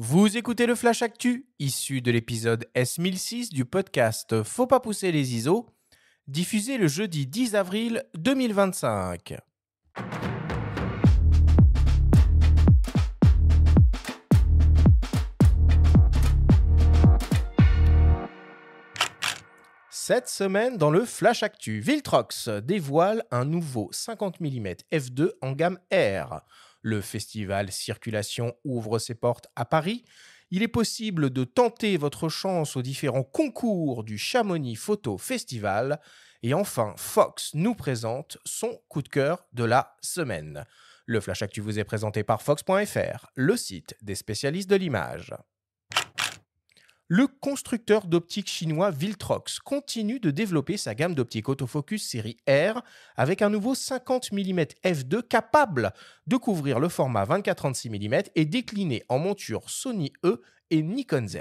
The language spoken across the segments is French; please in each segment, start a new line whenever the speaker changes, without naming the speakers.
Vous écoutez le Flash Actu, issu de l'épisode S1006 du podcast Faut pas pousser les ISO, diffusé le jeudi 10 avril 2025. Cette semaine, dans le Flash Actu, Viltrox dévoile un nouveau 50 mm f2 en gamme R. Le festival Circulation ouvre ses portes à Paris. Il est possible de tenter votre chance aux différents concours du Chamonix Photo Festival. Et enfin, Fox nous présente son coup de cœur de la semaine. Le Flash Actu vous est présenté par Fox.fr, le site des spécialistes de l'image. Le constructeur d'optique chinois Viltrox continue de développer sa gamme d'optiques autofocus série R avec un nouveau 50 mm f2 capable de couvrir le format 24-36 mm et décliné en monture Sony E et Nikon Z.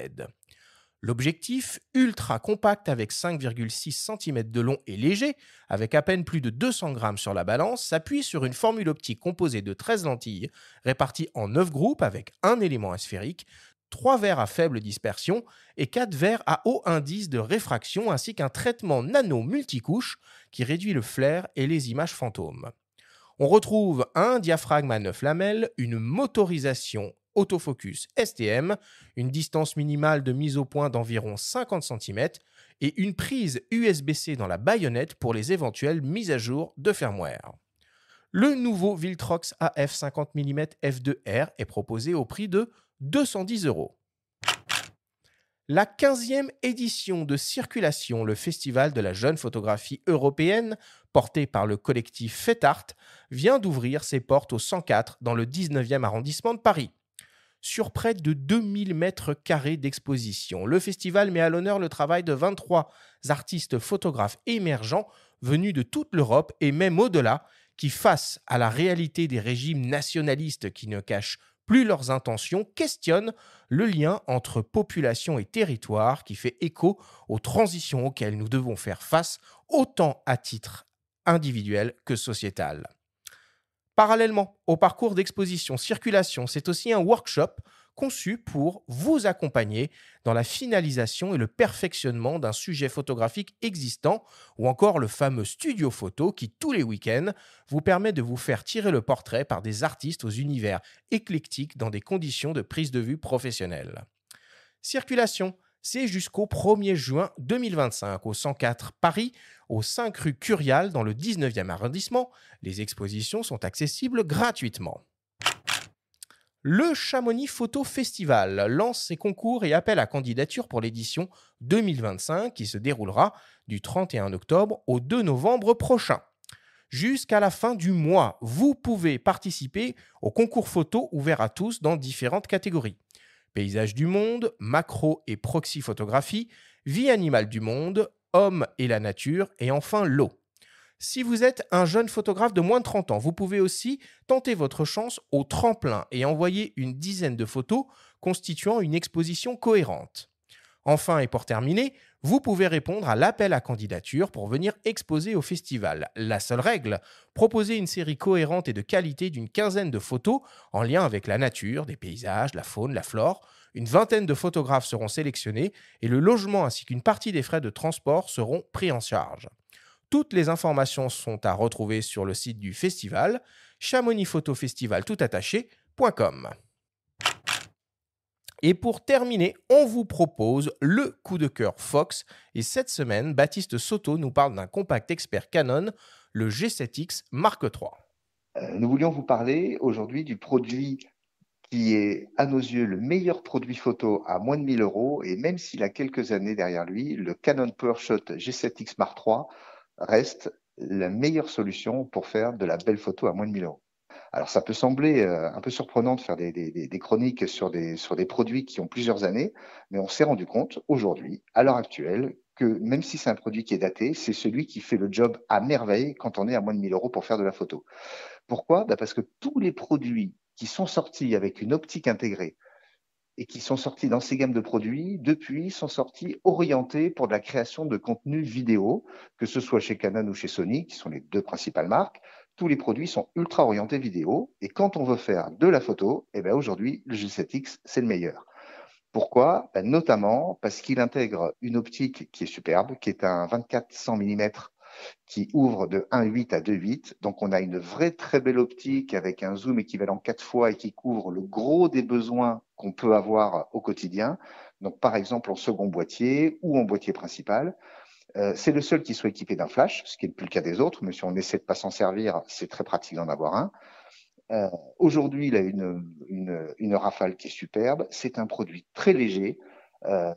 L'objectif, ultra compact avec 5,6 cm de long et léger, avec à peine plus de 200 grammes sur la balance, s'appuie sur une formule optique composée de 13 lentilles réparties en 9 groupes avec un élément asphérique, 3 verres à faible dispersion et 4 verres à haut indice de réfraction ainsi qu'un traitement nano multicouche qui réduit le flair et les images fantômes. On retrouve un diaphragme à 9 lamelles, une motorisation autofocus STM, une distance minimale de mise au point d'environ 50 cm et une prise USB-C dans la baïonnette pour les éventuelles mises à jour de firmware. Le nouveau Viltrox AF 50 mm f2R est proposé au prix de 210 €. La 15e édition de Circulation, le festival de la jeune photographie européenne, porté par le collectif FetArt, vient d'ouvrir ses portes au 104 dans le 19e arrondissement de Paris. Sur près de 2000 mètres carrés d'exposition, le festival met à l'honneur le travail de 23 artistes photographes émergents venus de toute l'Europe et même au-delà, qui, face à la réalité des régimes nationalistes qui ne cachent plus leurs intentions, questionnent le lien entre population et territoire qui fait écho aux transitions auxquelles nous devons faire face, autant à titre individuel que sociétal. Parallèlement au parcours d'exposition Circulation, c'est aussi un workshop conçu pour vous accompagner dans la finalisation et le perfectionnement d'un sujet photographique existant ou encore le fameux studio photo qui, tous les week-ends, vous permet de vous faire tirer le portrait par des artistes aux univers éclectiques dans des conditions de prise de vue professionnelles. Circulation, c'est jusqu'au 1er juin 2025 au 104 Paris, au 5 rue Curial dans le 19e arrondissement. Les expositions sont accessibles gratuitement. Le Chamonix Photo Festival lance ses concours et appels à candidature pour l'édition 2025 qui se déroulera du 31 octobre au 2 novembre prochain. Jusqu'à la fin du mois, vous pouvez participer au concours photo ouvert à tous dans différentes catégories. Paysage du monde, macro et proxy photographie, vie animale du monde, homme et la nature et enfin l'eau. Si vous êtes un jeune photographe de moins de 30 ans, vous pouvez aussi tenter votre chance au tremplin et envoyer une dizaine de photos constituant une exposition cohérente. Enfin et pour terminer, vous pouvez répondre à l'appel à candidature pour venir exposer au festival. La seule règle, proposer une série cohérente et de qualité d'une quinzaine de photos en lien avec la nature, des paysages, la faune, la flore. Une vingtaine de photographes seront sélectionnés et le logement ainsi qu'une partie des frais de transport seront pris en charge. Toutes les informations sont à retrouver sur le site du festival, chamonixphotofestival.com. Et pour terminer, on vous propose le coup de cœur Fox. Et cette semaine, Baptiste Soto nous parle d'un compact expert Canon, le G7X Mark III.
Nous voulions vous parler aujourd'hui du produit qui est, à nos yeux, le meilleur produit photo à moins de 1000 €. Et même s'il a quelques années derrière lui, le Canon PowerShot G7X Mark III reste la meilleure solution pour faire de la belle photo à moins de 1000 €. Alors, ça peut sembler un peu surprenant de faire des chroniques sur des produits qui ont plusieurs années, mais on s'est rendu compte aujourd'hui, à l'heure actuelle, que même si c'est un produit qui est daté, c'est celui qui fait le job à merveille quand on est à moins de 1000 € pour faire de la photo. Pourquoi? Parce que tous les produits qui sont sortis avec une optique intégrée et qui sont sortis dans ces gammes de produits, depuis, sont sortis orientés pour de la création de contenu vidéo, que ce soit chez Canon ou chez Sony, qui sont les deux principales marques. tous les produits sont ultra orientés vidéo. Et quand on veut faire de la photo, eh ben aujourd'hui, le G7X, c'est le meilleur. Pourquoi? Ben, notamment parce qu'il intègre une optique qui est superbe, qui est un 24-100 mm qui ouvre de 1.8 à 2.8. Donc, on a une vraie très belle optique avec un zoom équivalent 4 fois et qui couvre le gros des besoins qu'on peut avoir au quotidien. Donc, par exemple, en second boîtier ou en boîtier principal. C'est le seul qui soit équipé d'un flash, ce qui n'est plus le cas des autres, mais si on essaie de ne pas s'en servir, c'est très pratique d'en avoir un. Aujourd'hui, il a une rafale qui est superbe. C'est un produit très léger.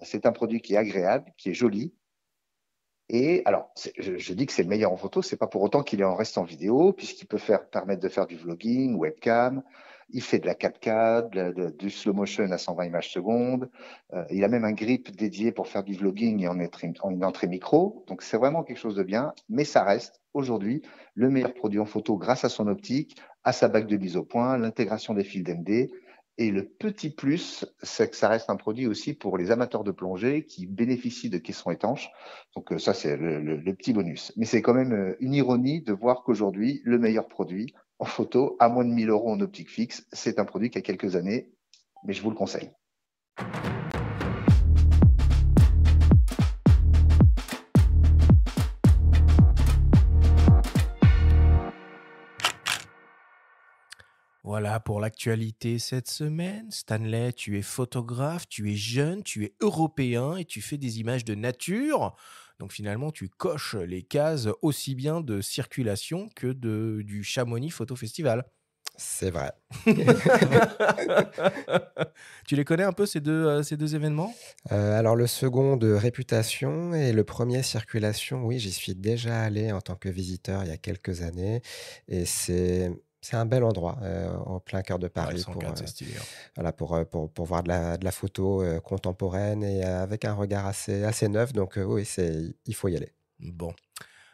C'est un produit qui est agréable, qui est joli. Et alors, je dis que c'est le meilleur en photo, c'est pas pour autant qu'il en reste en vidéo, puisqu'il peut permettre de faire du vlogging, webcam. Il fait de la 4K, du slow motion à 120 images secondes. Il a même un grip dédié pour faire du vlogging et en une entrée micro. Donc, c'est vraiment quelque chose de bien, mais ça reste aujourd'hui le meilleur produit en photo grâce à son optique, à sa bague de mise au point, l'intégration des fils d'MD. Et le petit plus, c'est que ça reste un produit aussi pour les amateurs de plongée qui bénéficient de caissons étanches. Donc ça, c'est le petit bonus. Mais c'est quand même une ironie de voir qu'aujourd'hui, le meilleur produit en photo, à moins de 1 000 € en optique fixe, c'est un produit qui a quelques années, mais je vous le conseille.
Voilà pour l'actualité cette semaine. Stanley, tu es photographe, tu es jeune, tu es européen et tu fais des images de nature. Donc finalement, tu coches les cases aussi bien de circulation que du Chamonix Photo Festival.
C'est vrai.
Tu les connais un peu ces deux événements?
Alors le second de réputation et le premier circulation, oui, j'y suis déjà allé en tant que visiteur il y a quelques années et c'est un bel endroit, en plein cœur de
Ouais, le
Paris pour,
104, c'est stylé, hein.
voilà, pour voir de la photo, contemporaine et avec un regard assez neuf donc oui, il faut y aller.
Bon.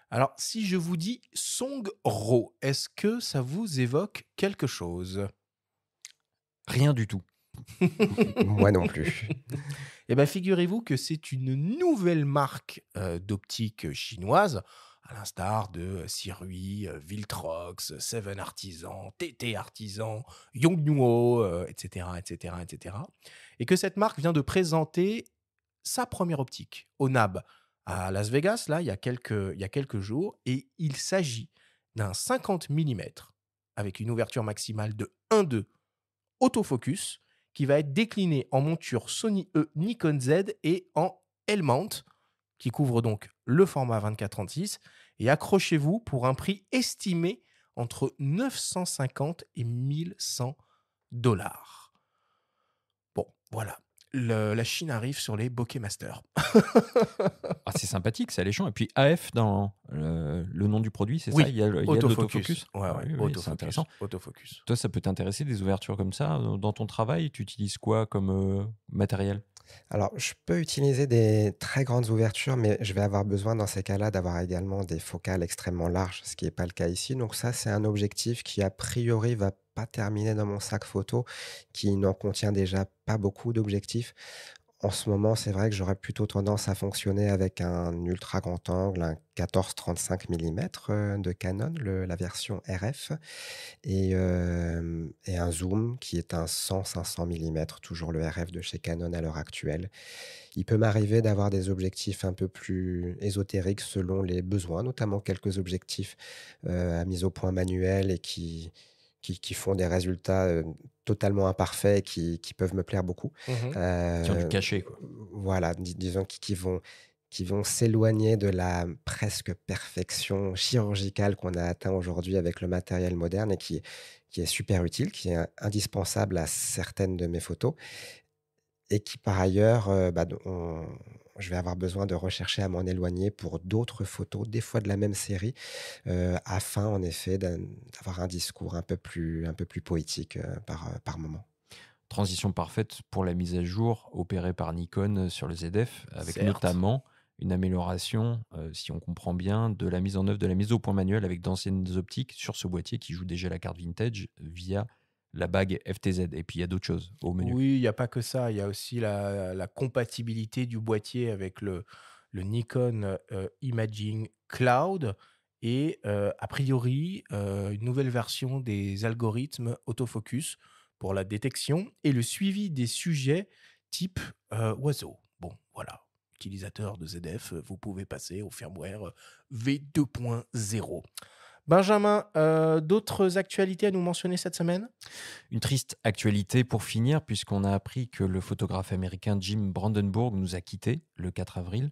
Alors, si je vous dis Song Ro, est-ce que ça vous évoque quelque chose?
Rien du tout.
Moi non plus.
Eh bien, figurez-vous que c'est une nouvelle marque d'optique chinoise, à l'instar de Sirui, Viltrox, Seven Artisan, TT Artisan, Yongnuo, etc., etc., etc. Et que cette marque vient de présenter sa première optique au NAB à Las Vegas, là, il y a quelques jours. Et il s'agit d'un 50 mm avec une ouverture maximale de 1,2 autofocus qui va être décliné en monture Sony E Nikon Z et en L-mount qui couvre donc le format 24-36 et accrochez-vous pour un prix estimé entre 950 et 1100 dollars. Bon, voilà. La Chine arrive sur les bokeh masters.
Ah, c'est sympathique, c'est alléchant. Et puis AF dans le nom du produit, c'est
Oui,
ça? Il y a de
autofocus.
l'autofocus.
Ouais,
Ah
ouais,
oui, oui, c'est
autofocus.
intéressant.
Autofocus.
Toi, ça peut t'intéresser des ouvertures comme ça dans ton travail? Tu utilises quoi comme matériel?
Alors, je peux utiliser des très grandes ouvertures, mais je vais avoir besoin dans ces cas-là d'avoir également des focales extrêmement larges, ce qui n'est pas le cas ici. Donc ça, c'est un objectif qui, a priori, va pas terminer dans mon sac photo, qui n'en contient déjà pas beaucoup d'objectifs. En ce moment, c'est vrai que j'aurais plutôt tendance à fonctionner avec un ultra grand angle, un 14-35 mm de Canon, la version RF, et un zoom qui est un 100-500 mm, toujours le RF de chez Canon à l'heure actuelle. Il peut m'arriver d'avoir des objectifs un peu plus ésotériques selon les besoins, notamment quelques objectifs à mise au point manuel et qui font des résultats totalement imparfaits et qui peuvent me plaire beaucoup.
Mhm.
Qui ont du
Euh,
cachet, quoi.
voilà, disons qui vont s'éloigner de la presque perfection chirurgicale qu'on a atteint aujourd'hui avec le matériel moderne et qui est super utile, qui est indispensable à certaines de mes photos et qui par ailleurs, je vais avoir besoin de rechercher à m'en éloigner pour d'autres photos, des fois de la même série, afin en effet d'avoir un discours un peu plus poétique par moment.
Transition parfaite pour la mise à jour opérée par Nikon sur le ZF, avec
Certes.
notamment une amélioration, si on comprend bien, de la mise en œuvre de la mise au point manuelle avec d'anciennes optiques sur ce boîtier qui joue déjà la carte vintage via la bague FTZ. Et puis il y a d'autres choses au menu.
Oui, il n'y a pas que ça. Il y a aussi la compatibilité du boîtier avec le Nikon Imaging Cloud et a priori, une nouvelle version des algorithmes autofocus pour la détection et le suivi des sujets type oiseau. Bon, voilà. Utilisateur de ZF, vous pouvez passer au firmware V2.0. Benjamin, d'autres actualités à nous mentionner cette semaine?
Une triste actualité pour finir, puisqu'on a appris que le photographe américain Jim Brandenburg nous a quittés le 4 avril.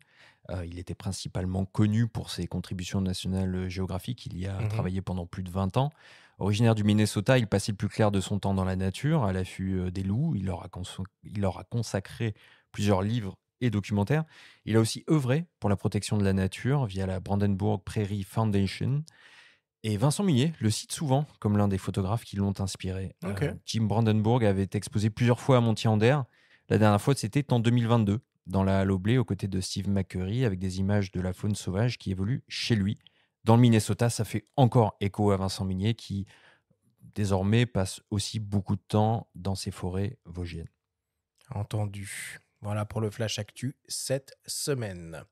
Il était principalement connu pour ses contributions au National Geographic. Il y a travaillé pendant plus de 20 ans. Originaire du Minnesota, il passait le plus clair de son temps dans la nature, à l'affût des loups. Il leur a consacré plusieurs livres et documentaires. Il a aussi œuvré pour la protection de la nature via la Brandenburg Prairie Foundation. Et Vincent Millet le cite souvent comme l'un des photographes qui l'ont inspiré.
Ok.
Jim Brandenburg avait exposé plusieurs fois à Montier-en-Der. La dernière fois, c'était en 2022, dans la Halle aux Blés, aux côtés de Steve McCurry, avec des images de la faune sauvage qui évolue chez lui. Dans le Minnesota, ça fait encore écho à Vincent Millet, qui désormais passe aussi beaucoup de temps dans ses forêts vosgiennes.
Entendu. Voilà pour le Flash Actu cette semaine.